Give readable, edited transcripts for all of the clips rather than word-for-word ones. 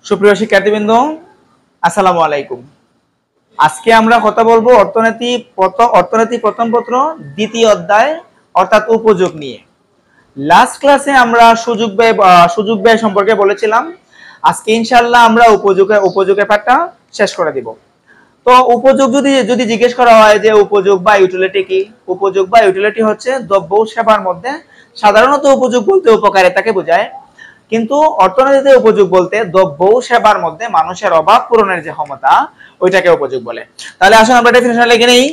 সুপ্রিয় শিক্ষার্থীবৃন্দ, আসসালামু আলাইকুম। আজকে আমরা কথা বলবো অর্থনীতি প্রথম পত্র দ্বিতীয় অধ্যায় অর্থাৎ উপযোগ নিয়ে। লাস্ট ক্লাসে আমরা সুযোগ ব্যয় সম্পর্কে বলেছিলাম। আজকে ইনশাআল্লাহ আমরা উপযোগের পাঠটা শেষ করে দিব। তো উপযোগ যদি জিজ্ঞেস করা হয় যে উপযোগ বা ইউটিলিটি কি, উপযোগ বা ইউটিলিটি হচ্ছে দ্রব্য সেবার মধ্যে সাধারণত উপযোগ বলতে উপকারিতাকে বোঝায়, কিন্তু অর্থনীতিতে উপযোগ বলতে দ্রব্য সেবার মধ্যে মানুষের অভাব পূরণের যে ক্ষমতা ওইটাকে উপযোগ বলে। তাহলে আসলে আমরা ডেফিনিশন লিখে নেই।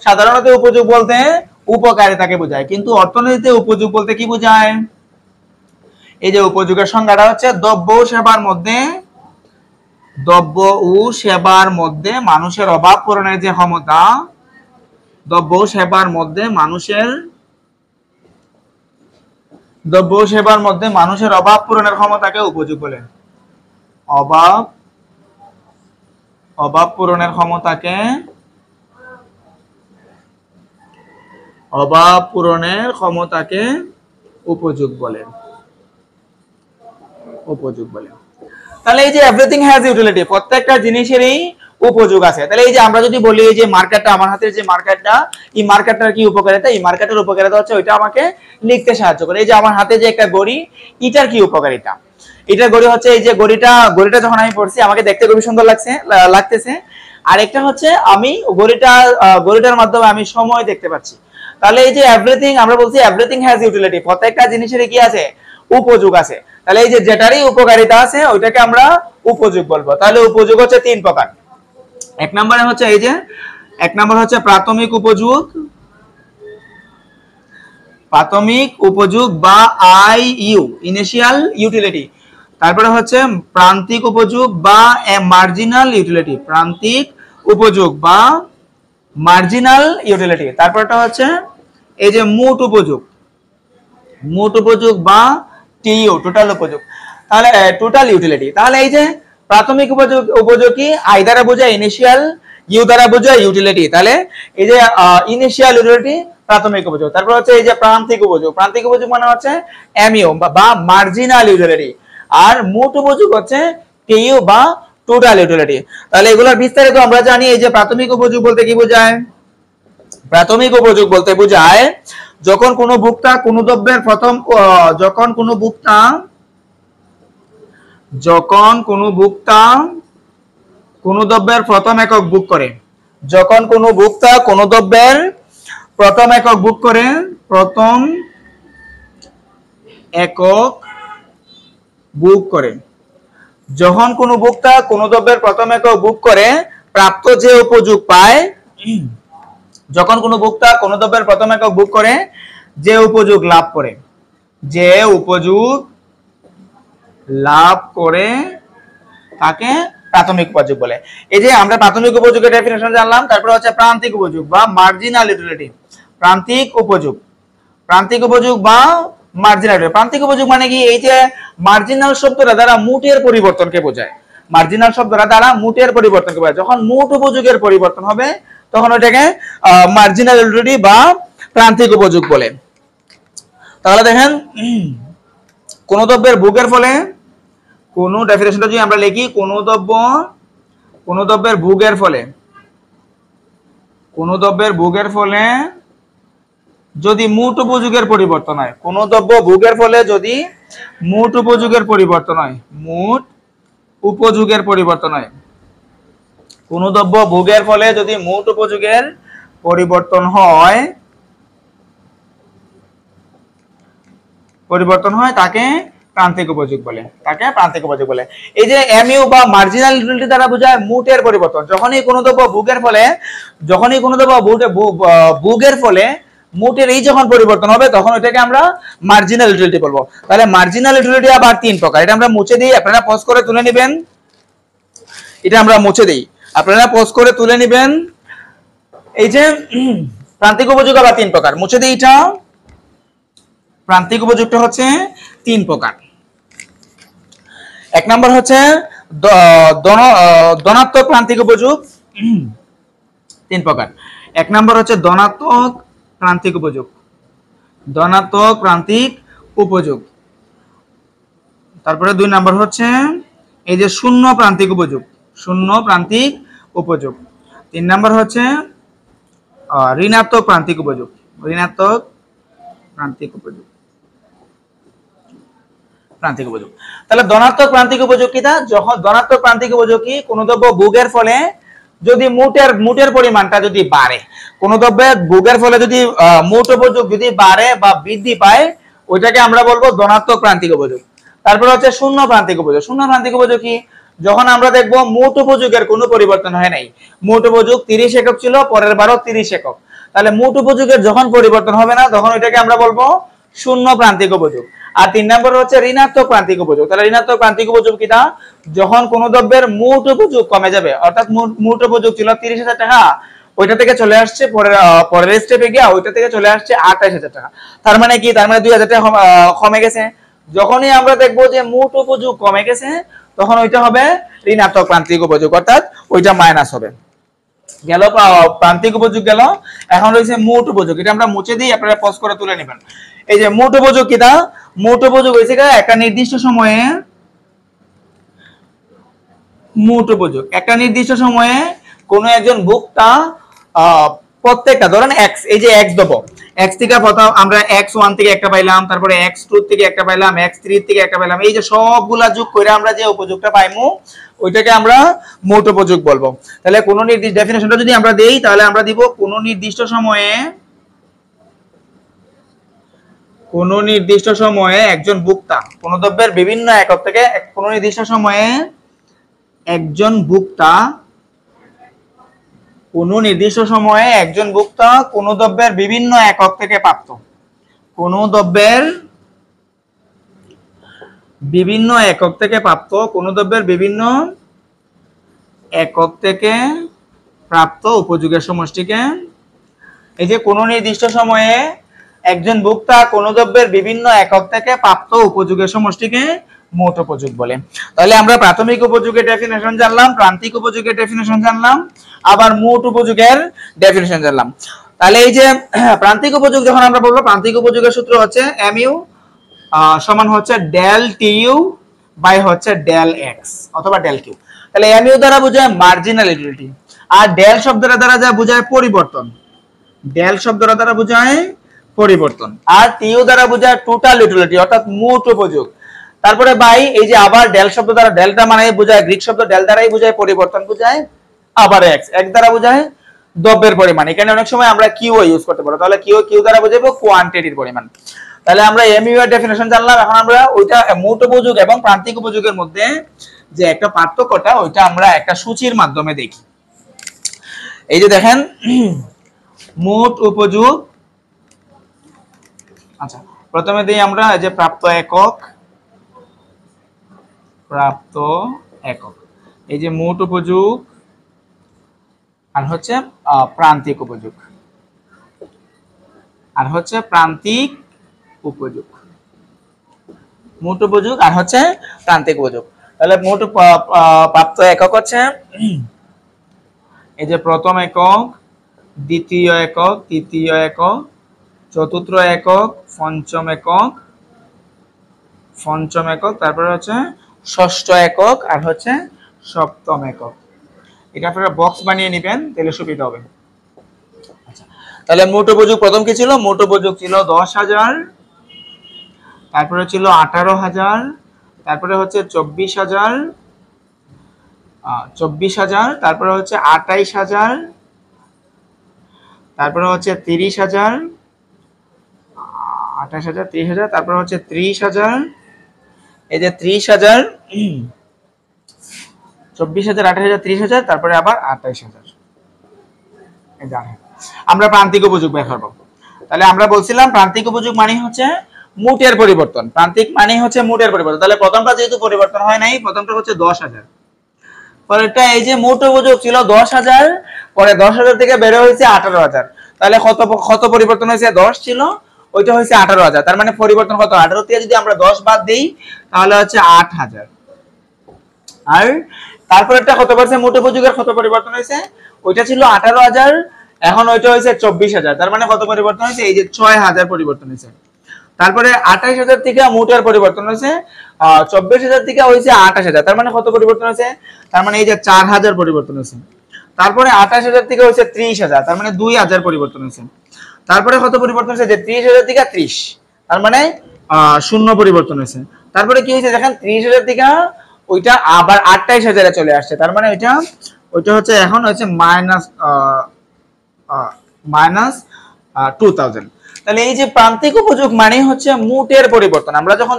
সাধারণত উপযোগ বলতে উপকারিতাকে বোঝায়, কিন্তু অর্থনীতিতে উপযোগ বলতে কি বোঝায়? এই যে উপযোগের সংজ্ঞাটা হচ্ছে দ্রব্য ও সেবার মধ্যে মানুষের অভাব পূরণের যে ক্ষমতা, দ্রব্য ও সেবার মধ্যে মানুষের অভাব পূরণের ক্ষমতাকে উপযোগ বলে। অভাব পূরণের ক্ষমতাকে উপযোগ বলে। তাহলে এই যে এভরিথিং হ্যাজ ইউটিলিটি, প্রত্যেকটা জিনিসেরই উপযোগ আছে। তাহলে এই যে আমরা যদি বলি এই যে মার্কেটটা, আমার হাতের যে মার্কেটটা, এই মার্কেটটার কি উপকারিতা? এই মার্কেটের উপকারিতা হচ্ছে ওইটা আমাকে লিখতে সাহায্য করে। এই যে আমার হাতে যে একটা ঘড়ি, এটার কি উপকারিতা? এটার ঘড়ি হচ্ছে এই যে ঘড়িটা যখন আমি পড়ছি আমাকে দেখতে খুবই সুন্দর লাগতেছে। আর একটা হচ্ছে আমি ঘড়িটার মাধ্যমে আমি সময় দেখতে পাচ্ছি। তাহলে এই যে এভরিথিং, আমরা বলছি এভরিথিং হ্যাজ ইউটিলিটি, প্রত্যেকটা জিনিসের কি আছে? উপযোগ আছে। তাহলে এই যে যেটারই উপকারিতা আছে ওইটাকে আমরা উপযোগ বলবো। তাহলে উপযোগ হচ্ছে তিন প্রকার। এক নম্বরে হচ্ছে এই যে প্রাথমিক উপযোগ বা আইইউ, ইনিশিয়াল ইউটিলিটি। তারপরে হচ্ছে প্রান্তিক উপযোগ বা মার্জিনাল ইউটিলিটি, তারপরটা হচ্ছে এই যে মোট উপযোগ বা টিইউ, টোটাল উপযোগ, তাহলে টোটাল ইউটিলিটি। তাহলে এই যে প্রাথমিক উপযোগ কি? আই দ্বারা বোঝায় ইনিশিয়াল, ইউ দ্বারা বোঝায় ইউটিলিটি। তাহলে এই যে ইনিশিয়াল ইউটিলিটি প্রাথমিক উপযোগ। তারপর হচ্ছে এই যে প্রান্তিক উপযোগ মানে হচ্ছে এমইউ বা মার্জিনাল ইউটিলিটি। আর মোট উপযোগ হচ্ছে টিইউ বা টোটাল ইউটিলিটি। তাহলে এগুলোর বিস্তারিত আমরা জানি। এই যে প্রাথমিক উপযোগ বলতে কি বোঝায়? প্রাথমিক উপযোগ বলতে বোঝায় যখন কোনো ভোক্তা কোনো দ্রব্যের প্রথম একক বুক করে, যখন কোনো ভোক্তা কোনো দ্রব্যের প্রথম একক বুক করে, প্রাপ্ত যে উপযোগ পায়, যখন কোনো ভোক্তা কোনো দ্রব্যের প্রথম একক বুক করে যে উপযোগ লাভ করে তাকে প্রাথমিক উপযোগ বলে। এই যে আমরা প্রাথমিক উপযোগের ডেফিনিশন জানলাম। তারপর হচ্ছে প্রান্তিক উপযোগ বা মার্জিনাল ইউটিলিটি। প্রান্তিক উপযোগ বা মার্জিনাল ইউটিলিটি। প্রান্তিক উপযোগ মানে কি? এই যে মার্জিনাল শব্দটা দ্বারা মোটের পরিবর্তনকে বোঝায়। যখন মোট উপযোগের পরিবর্তন হবে তখন ওটাকে মার্জিনাল ইউটিলিটি বা প্রান্তিক উপযোগ বলে। তাহলে দেখেন, কোন দ্রব্যের ভোগের ফলে, কোন ডেফিনিশনটা যদি আমরা লিখি, কোন দ্রব্যের ভোগের ফলে যদি মোট উপযোগের পরিবর্তন হয়, কোন দ্রব্য ভোগের ফলে যদি মোট উপযোগের পরিবর্তন হয়, কোন দ্রব্য ভোগের ফলে যদি মোট উপযোগের পরিবর্তন হয় তাকে প্রান্তিক উপযোগ বলে। এই যে এমইউ বা মার্জিনাল ইউটিলিটি দ্বারা বোঝায় মোটের পরিবর্তন। যখনই কোনো দ্রব্য ভোগের ফলে মোটের এই যখন পরিবর্তন হবে তখন ওটাকে আমরা মার্জিনাল ইউটিলিটি বলবো। তাহলে মার্জিনাল ইউটিলিটি আবার তিন প্রকার। এটা আমরা মুছে দিই, আপনারা পজ করে তুলে নেবেন। এই যে প্রান্তিক উপযোগ আবার তিন প্রকার, মুছে দিই। এটা প্রান্তিক উপযোগটা হচ্ছে তিন প্রকার। এক নম্বর হচ্ছে ধনাত্মক প্রান্তিক উপযোগ, তিন প্রকার। এক নম্বর হচ্ছে ধনাত্মক প্রান্তিক উপযোগ। তারপরে দুই নম্বর হচ্ছে এই যে শূন্য প্রান্তিক উপযোগ, শূন্য প্রান্তিক উপযোগ। 3 নাম্বার হচ্ছে ঋণাত্মক প্রান্তিক উপযোগ, ঋণাত্মক প্রান্তিক উপযোগ, প্রান্তিক উপযোগ। তাহলে ধনাত্মক প্রান্তিক উপযোগ কিটা? যখন ধনাত্মক প্রান্তিক উপযোগ কি, কোন দ্রব্য ভোগের ফলে যদি মোটের পরিমাণটা যদি বাড়ে, কোন দ্রব্যের ভোগের ফলে যদি মোট উপযোগ যদি বাড়ে বা বৃদ্ধি পায়, ওইটাকে আমরা বলবো ধনাত্মক প্রান্তিক উপযোগ। তারপর হচ্ছে শূন্য প্রান্তিক উপযোগ। শূন্য প্রান্তিক উপযোগ কি? যখন আমরা দেখবো মোট উপযোগের কোনো পরিবর্তন হয় নাই, মোট উপযোগ 30 একক ছিল, পরের বারও 30 একক, তাহলে মোট উপযোগের যখন পরিবর্তন হবে না, তখন ওইটাকে আমরা বলবো শূন্য প্রান্তিক উপযোগ। আর 3 নম্বর হচ্ছে ঋণাত্মক প্রান্তিক উপযোগ। তাহলে ঋণাত্মক প্রান্তিক উপযোগ কিটা? যখন কোন দ্রব্যের মোট উপযোগ কমে যাবে, অর্থাৎ মোট উপযোগ ছিল 30,000 টাকা, ওইটা থেকে চলে আসছে পরের স্টেপে গিয়া ওইটা থেকে চলে আসছে 28,000 টাকা। তার মানে কি? তার মানে 2,000 টাকা কমে গেছে। যখনই আমরা দেখবো যে মোট উপযোগ কমে গেছে, তখন ওইটা হবে ঋণাত্মক প্রান্তিক উপযোগ, অর্থাৎ ওইটা মাইনাস হবে। গেল প্রান্তিক উপযোগ গেল। এখন রয়েছে মোট উপযোগ, এটা আমরা মুছে দিই, আপনারা পজ করে তুলে নেবেন। এই যে মোট উপযোগ কিটা? মোট উপযোগ হয়েছে একটা নির্দিষ্ট সময়ে, মোট উপযোগ একটা নির্দিষ্ট সময়ে কোন একজন ভোক্তা প্রত্যেকটা, ধরেন x, এই যে x দেব, x থেকে প্রথম আমরা x1 থেকে একটা পাইলাম, তারপরে x2 থেকে একটা পাইলাম, x3 থেকে একটা পাইলাম, এই যে সবগুলা যোগ করে আমরা যে উপযোগটা পাইমু, ওইটাকে আমরা মোট উপযোগ বলবো। তাহলে কোন নির্দিষ্ট ডেফিনিশনটা যদি আমরা দেই, তাহলে আমরা দিব কোন নির্দিষ্ট সময়ে একজন ভোক্তা কোন দ্রব্যের বিভিন্ন একক থেকে, কোন নির্দিষ্ট সময়ে একজন ভোক্তা কোন নির্দিষ্ট সময়ে একজন ভোক্তা কোন দ্রব্যের বিভিন্ন একক থেকে প্রাপ্ত, কোন দ্রব্যের বিভিন্ন একক থেকে প্রাপ্ত, কোন দ্রব্যের বিভিন্ন একক থেকে প্রাপ্ত উপযোগের সমষ্টিকে, এই যে কোন নির্দিষ্ট সময়ে একজন ভোক্তা কোন দ্রব্যের বিভিন্ন একক থেকে প্রাপ্ত উপযোগের সমষ্টিকে মোট উপযোগ বলে। তাহলে আমরা প্রাথমিক উপযোগের ডেফিনিশন জানলাম, প্রান্তিক উপযোগের ডেফিনিশন জানলাম, আবার মোট উপযোগের ডেফিনিশন জানলাম। তাহলে এই যে প্রান্তিক উপযোগ যখন আমরা বলবো, প্রান্তিক উপযোগের সূত্র হচ্ছে mu সমান হচ্ছে ডেল টিউ বাই হচ্ছে ডেল এক্স অথবা ডেল কিউ। তাহলে mu দ্বারা বোঝায় মার্জিনাল ইউটিলিটি, আর ডেল শব্দটা দ্বারা যা বোঝায় পরিবর্তন, ডেল শব্দটা দ্বারা বোঝায় পরিবর্তন, আর টিউ দ্বারা বোঝায় টোটাল ইউটিলিটি অর্থাৎ মোট উপযোগ। তারপরে বাই, এই যে আবার ডেল শব্দ দ্বারা, ডেলটা মানে বোঝায় গ্রিক শব্দ ডেল দ্বারাই বোঝায় পরিবর্তন বোঝায়, আবার এক্স দ্বারা বোঝায় দ্রব্যের পরিমাণ। এখানে অনেক সময় আমরা কিউ ইউজ করতে পারবো, তাহলে কিউ দ্বারা বোঝাবো কোয়ান্টিটির পরিমাণ। তাহলে আমরা এমইউ এর ডেফিনিশন জানলাম। এখন আমরা ওইটা মোট উপযোগ এবং প্রান্তিক উপযোগের মধ্যে যে একটা পার্থক্যটা, ওইটা আমরা একটা সূচির মাধ্যমে দেখি। এই যে দেখেন মোট উপযোগ, আচ্ছা প্রথমে দিই আমরা যে প্রাপ্ত একক, এই যে মোট উপযোগ আর হচ্ছে প্রান্তিক উপযোগ, আর হচ্ছে প্রান্তিক উপযোগ, মোট উপযোগ আর হচ্ছে প্রান্তিক উপযোগ। তাহলে মোট প্রাপ্ত একক হচ্ছে এই যে প্রথম একক, দ্বিতীয় একক, তৃতীয় একক, চতুর্থ একক, পঞ্চম একক, তারপরে হচ্ছে ষষ্ঠ একক আর হচ্ছে সপ্তম একক। এটা আপনারা বক্স বানিয়ে নেবেন, তাহলে সুবিধা হবে। আচ্ছা, তাহলে মোট উপযোগ প্রথম কি ছিল? মোট উপযোগ ছিল 10,000, তারপরে ছিল 18,000, তারপরে হচ্ছে 24,000, তারপরে হচ্ছে 28,000, তারপরে হচ্ছে 30,000, 28,000, 30,000, তারপরে হচ্ছে 30,000, এই যে 30,000, 24,000, 28,000, 30,000, তারপরে আবার 28,000। আমরা প্রান্তিক উপযোগ বের করব। তাহলে আমরা বলছিলাম প্রান্তিক উপযোগ মানে হচ্ছে মোটের পরিবর্তন, প্রান্তিক মানে হচ্ছে মোটের পরিবর্তন। তাহলে প্রথমটা যেহেতু পরিবর্তন হয় নাই, প্রথমটা হচ্ছে 10,000, পরেরটা এই যে মোট উপযোগ ছিল 10,000, পরে 10,000 থেকে বের হয়েছে 18,000। তাহলে কত পরিবর্তন হয়েছে? 10 ছিল, ওইটা হয়েছে 18,000। তার মানে পরিবর্তন কত? 18 থেকে যদি আমরা 10 বাদ দেই, তাহলে হচ্ছে 8,000। আর তারপরেরটা কত পার্সেন্ট মোট উপযোগের কত পরিবর্তন হয়েছে? ওইটা ছিল 18,000, এখন ওইটা হয়েছে 24,000। তার মানে কত পরিবর্তন হয়েছে? এই যে 6,000 পরিবর্তন হয়েছে। তারপরে 28,000 থেকে মোটের পরিবর্তন হয়েছে 24,000 থেকে হয়েছে 28,000, তার মানে কত পরিবর্তন হয়েছে? তার মানে এই যে 4,000 পরিবর্তন হয়েছে। তারপরে 28,000 থেকে হয়েছে 30,000, তার মানে 2,000 পরিবর্তন হয়েছে। তারপরে কত পরিবর্তন হয়েছে? যে 30,000 থেকে 30, তার মানে 0 পরিবর্তন হয়েছে। তারপরে কি হয়েছে দেখেন, 30,000 থেকে ওইটা আবার 28,000 এ চলে আসছে, তার মানে ওইটা হচ্ছে এখন হচ্ছে মাইনাস 2000। তাহলে এই যে প্রান্তিক উপযোগ মানে হচ্ছে মোটের পরিবর্তন। আমরা যখন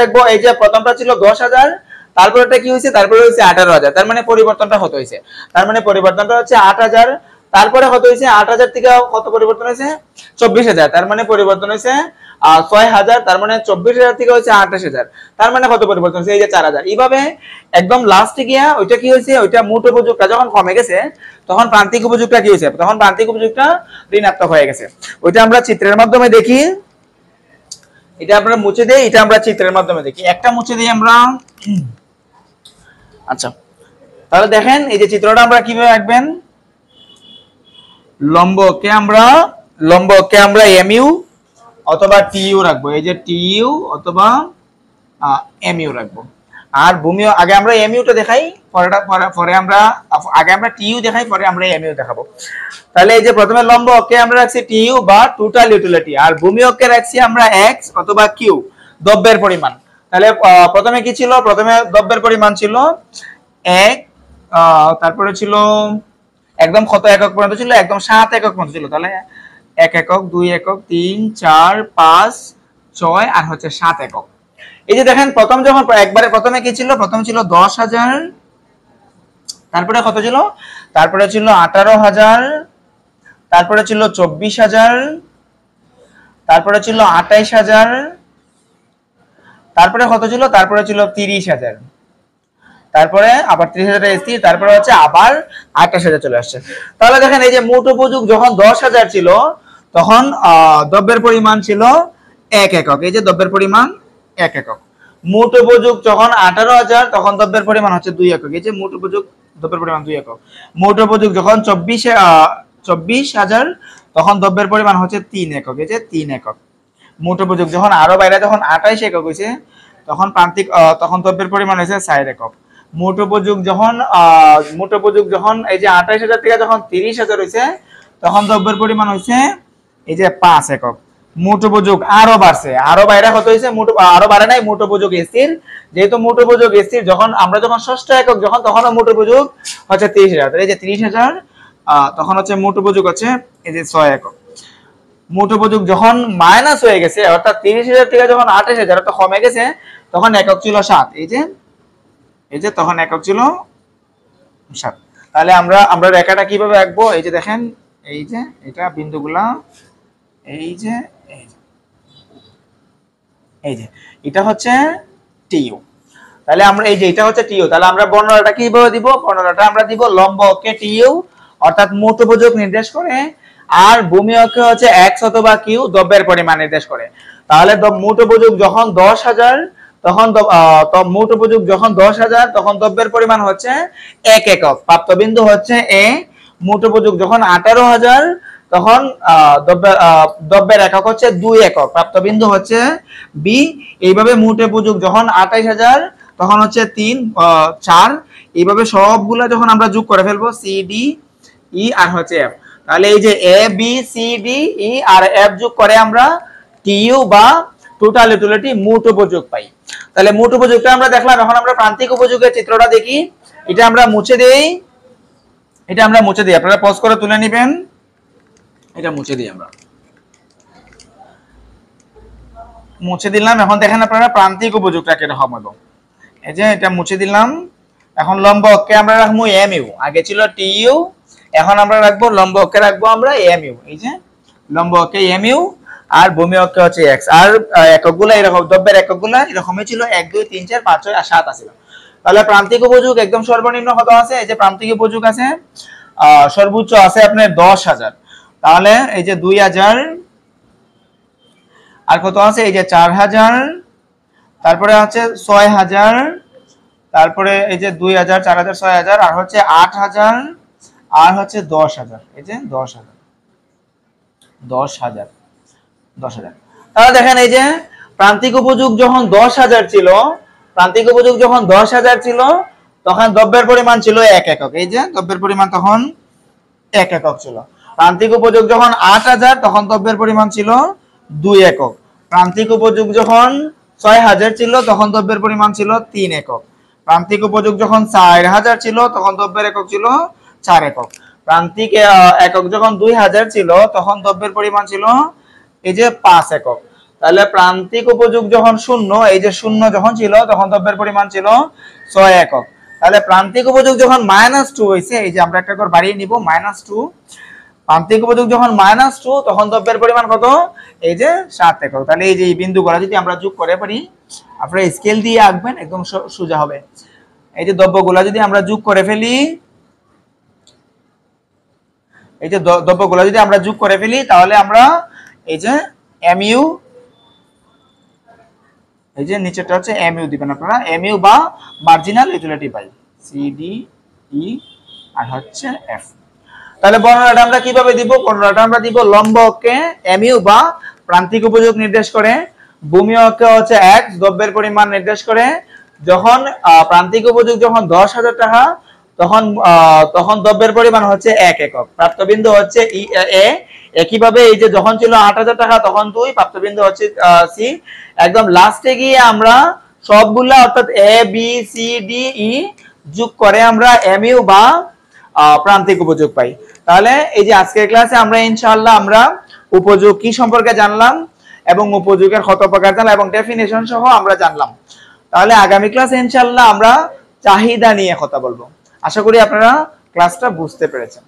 দেখবো এই যে প্রথমটা ছিল 10,000, তারপরেটা কি হয়েছে? তারপরে হয়েছে 18,000, তার মানে পরিবর্তনটা কত হয়েছে? তার মানে পরিবর্তনটা হচ্ছে 8,000। তারপরে কত হয়েছে? 8,000 থেকে কত পরিবর্তন হয়েছে? 24,000, তার মানে পরিবর্তন হয়েছে 6,000, তার মানে 24,000 থেকে হয়েছে 28,000, তার মানে কত পরিবর্তন হয়েছে? এই যে 4,000। এইভাবে একদম লাস্টে গিয়া ওইটা কি হয়েছে? ওইটা মোট উপযোগটা যখন কমে গেছে তখন প্রান্তিক উপযোগটা কি হয়েছে? তখন প্রান্তিক উপযোগটা ঋণাত্মক হয়ে গেছে। ওইটা আমরা চিত্রের মাধ্যমে দেখি। এটা আমরা মুছে দেই, এটা আমরা চিত্রের মাধ্যমে দেখি। একটা মুছে দিই আমরা। আচ্ছা, তাহলে দেখেন এই যে চিত্রটা আমরা কিভাবে আঁকবেন। লম্বকে আমরা এমইউ অথবা টিইউ রাখবো। এই যে টিইউ অথবা এমইউ রাখবো। আর ভূমি আগে আমরা এমইউটা দেখাই, পরে আমরা টিইউ দেখাই, পরে আমরা এমইউ দেখাবো। তাহলে এই যে প্রথমে লম্ব অক্ষে আমরা রাখছি টিইউ বা টোটাল ইউটিলিটি, আর ভূমি অক্ষে রাখছি আমরা এক্স অথবা কিউ, দ্রব্যের পরিমাণ। তাহলে প্রথমে কি ছিল? প্রথমে দ্রব্যের পরিমাণ ছিল 1, তারপরে ছিল একদম কত একক পর্যন্ত ছিল? একদম 7 একক পর্যন্ত ছিল। তাহলে 1 একক, 2 একক, 3, 4, 5, 6 আর হচ্ছে 7 একক। এই যে দেখেন প্রথম যখন একবারে প্রথমে কি ছিল? প্রথম ছিল 10,000, তারপরে কত ছিল? তারপরে ছিল 18,000, তারপরে ছিল 24,000, তারপরে ছিল 28,000, তারপরে কত ছিল? তারপরে ছিল 30,000, তারপরে আবার 30,000 স্থির, তারপরে হচ্ছে আবার 28,000 চলে আসছে। তাহলে দেখেন এই যে মোট উপযোগ যখন 10,000 ছিল তখন দ্রব্যের পরিমাণ ছিল 1 একক। এই যে দ্রব্যের পরিমাণ 1 একক। মোট উপযোগ যখন 18,000 তখন দ্রব্যের পরিমাণ হচ্ছে 2 একক। এই যে মোট উপযোগ দ্রব্যের পরিমাণ 2 একক। মোট উপযোগ যখন 24,000 তখন দ্রব্যের পরিমাণ হচ্ছে 3 একক। এই যে 3 একক। মোট উপযোগ যখন আরো বাইরে যখন 28 একক হয়েছে তখন তখন দ্রব্যের পরিমাণ হয়েছে 4 একক। মোট উপযোগ যখন এই যে 28,000 থেকে যখন 30,000 হয়েছে তখন দ্রব্যের পরিমাণ হয়েছে এই যে 5 একক। মোট উপযোগ আরো বাড়ছে, আরো বাইরে কত হয়েছে? আরো বাড়ে নাই, মোট উপযোগ স্থির। যেহেতু মোট উপযোগ স্থির, যখন ষষ্ঠ একক তখন মোট উপযোগ হচ্ছে 30,000। এই যে 30,000 তখন হচ্ছে মোট উপযোগ হচ্ছে এই যে 6 একক। মোট উপযোগ যখন মাইনাস হয়ে গেছে, অর্থাৎ 30,000 থেকে যখন 28,000 অর্থাৎ কমে গেছে, তখন একক ছিল 7। এই যে তখন একক ছিল 7। তাহলে আমরা রেখাটা কিভাবে আঁকবো? এই যে দেখেন, এই যে এটা বিন্দুগুলা, এই যে এটা হচ্ছে টিইউ। তাহলে আমরা এই যে এটা হচ্ছে টিইউ, তাহলে আমরা বর্ণনাটা কিভাবে দিব? বর্ণনাটা আমরা দিব লম্ব অক্ষে টিইউ অর্থাৎ মোট উপযোগ নির্দেশ করে, আর ভূমি অক্ষে হচ্ছে এক্স অথবা কিউ দ্রব্যের পরিমাণ নির্দেশ করে। তাহলে মোট উপযোগ যখন 10,000 তখন মোট উপযোগ যখন 10,000 তখন দ্রব্যের পরিমাণ হচ্ছে 1 একক। প্রাপ্তবিন্দু হচ্ছে এ। মোট উপযোগ যখন 18,000 তখন দ্রব্যের একক হচ্ছে 2 একক। প্রাপ্তবিন্দু হচ্ছে বি। এইভাবে মোট উপযোগ যখন 28,000 তখন হচ্ছে 3, 4। এইভাবে সবগুলা যখন আমরা যোগ করে ফেলবো সি ডি ই আর হচ্ছে এফ, তাহলে এই যে A B C D E R F যোগ করে আমরা টিইউ বা টোটাল ইউটিলিটি মোট উপযোগ পাই। তাহলে মোট উপযোগটা আমরা দেখলাম। এখন আমরা প্রান্তিক উপযোগের চিত্রটা দেখি। এটা আমরা মুছে দেই, আপনারা পজ করে তুলে নেবেন। এটা মুছে দিই, আমরা মুছে দিলাম। এখন দেখেন আপনারা প্রান্তিক উপযোগটা কিরকম হলো। এই যে এটা মুছে দিলাম। এখন লম্ব অক্ষে আমরা রাখবো এমইউ। আগে ছিল টিইউ, এখন আমরা রাখবো লম্ব অক্ষে রাখবো আমরা এমইউ। এই যে লম্ব অক্ষে এমইউ আর ভূমি অক্ষে হচ্ছে এক্স। আর এককগুলা এরকম, দ্রব্যের এককগুলা এরকমই ছিল 1, 2, 3, 4, 5, 6 আর 7 আছে। তাহলে প্রান্তিক উপযোগ একদম সর্বনিম্ন কত আছে? এই যে প্রান্তিক উপযোগ আছে সর্বোচ্চ আছে আপনার 10,000। তাহলে এই যে 2,000 আর কত আছে? এই যে 4,000, তারপরে হচ্ছে 6,000, তারপরে এই যে 2,000, 4,000, 6,000 আর হচ্ছে 8,000 আর হচ্ছে 10,000। এই যে 10,000। 10,000। তাহলে দেখেন এই যে প্রান্তিক উপযোগ যখন 10,000 ছিল, প্রান্তিক উপযোগ যখন 10,000 ছিল তখন দ্রব্যের পরিমাণ ছিল 1 একক। এই যে দ্রব্যের পরিমাণ তখন 1 একক ছিল। প্রান্তিক উপযোগ যখন 8,000 তখন দ্রব্যের পরিমাণ ছিল 2 একক। প্রান্তিক উপযোগ যখন 6,000 ছিল তখন দ্রব্যের পরিমাণ ছিল 3 একক। প্রান্তিক উপযোগ যখন 4,000 ছিল তখন দ্রব্যের একক ছিল 4 একক। প্রান্তিক একক যখন 2,000 ছিল তখন দ্রব্যের পরিমাণ ছিল এই যে 5 একক। তাহলে প্রান্তিক উপযোগ যখন 0, এই যে 0 যখন ছিল তখন দ্রব্যের পরিমাণ ছিল 6 একক। তাহলে প্রান্তিক উপযোগ যখন -2 হইছে, এই যে আমরা একটা করে বাড়িয়ে নিব -2, প্রান্তিক উপযোগ যখন -2 তখন দ্রব্যের পরিমাণ কত? এই যে 7 একক। তাহলে এই যে এই বিন্দুগুলো যদি আমরা যোগ করে পারি, আপনারা স্কেল দিয়ে আঁকবেন, একদম সোজা হবে। এই যে দ্রব্যগুলো যদি আমরা যোগ করে ফেলি, এই যে দ্রব্যগুলো যদি আমরা যোগ করে ফেলি তাহলে আমরা এই যে mu, এই যে নিচেটা হচ্ছে mu দিবেন আপনারা, mu বা মার্জিনাল ইউটিলিটি পাই, CD E আর হচ্ছে F। তাহলে বর্ণনাটা আমরা কিভাবে দিব? বর্ণনাটা আমরা দিব লম্ব অক্ষে mu বা প্রান্তিক উপযোগ নির্দেশ করে, ভূমি অক্ষে হচ্ছে x দ্রব্যের পরিমাণ নির্দেশ করে। যখন প্রান্তিক উপযোগ যখন 10,000 টাকা তখন দ্রব্যের পরিমাণ হচ্ছে 1 একক। প্রাপ্তবিন্দু হচ্ছে A। একইভাবে এই যে যখন ছিল 8,000 টাকা তখন 2, প্রাপ্তবিন্দু হচ্ছে C। একদম লাস্টে গিয়ে আমরা সবগুলা অর্থাৎ A B C D E যোগ করে আমরা mu বা প্রান্তিক উপযোগ পাই। তাহলে এই যে আজকের ক্লাসে আমরা ইনশাআল্লাহ আমরা উপযোগ কি সম্পর্কে জানলাম এবং উপযোগের কত প্রকার জানলাম এবং ডেফিনিশন সহ আমরা জানলাম। তাহলে আগামী ক্লাসে ইনশাআল্লাহ আমরা চাহিদা নিয়ে কথা বলবো। আশা করি আপনারা ক্লাসটা বুঝতে পেরেছেন।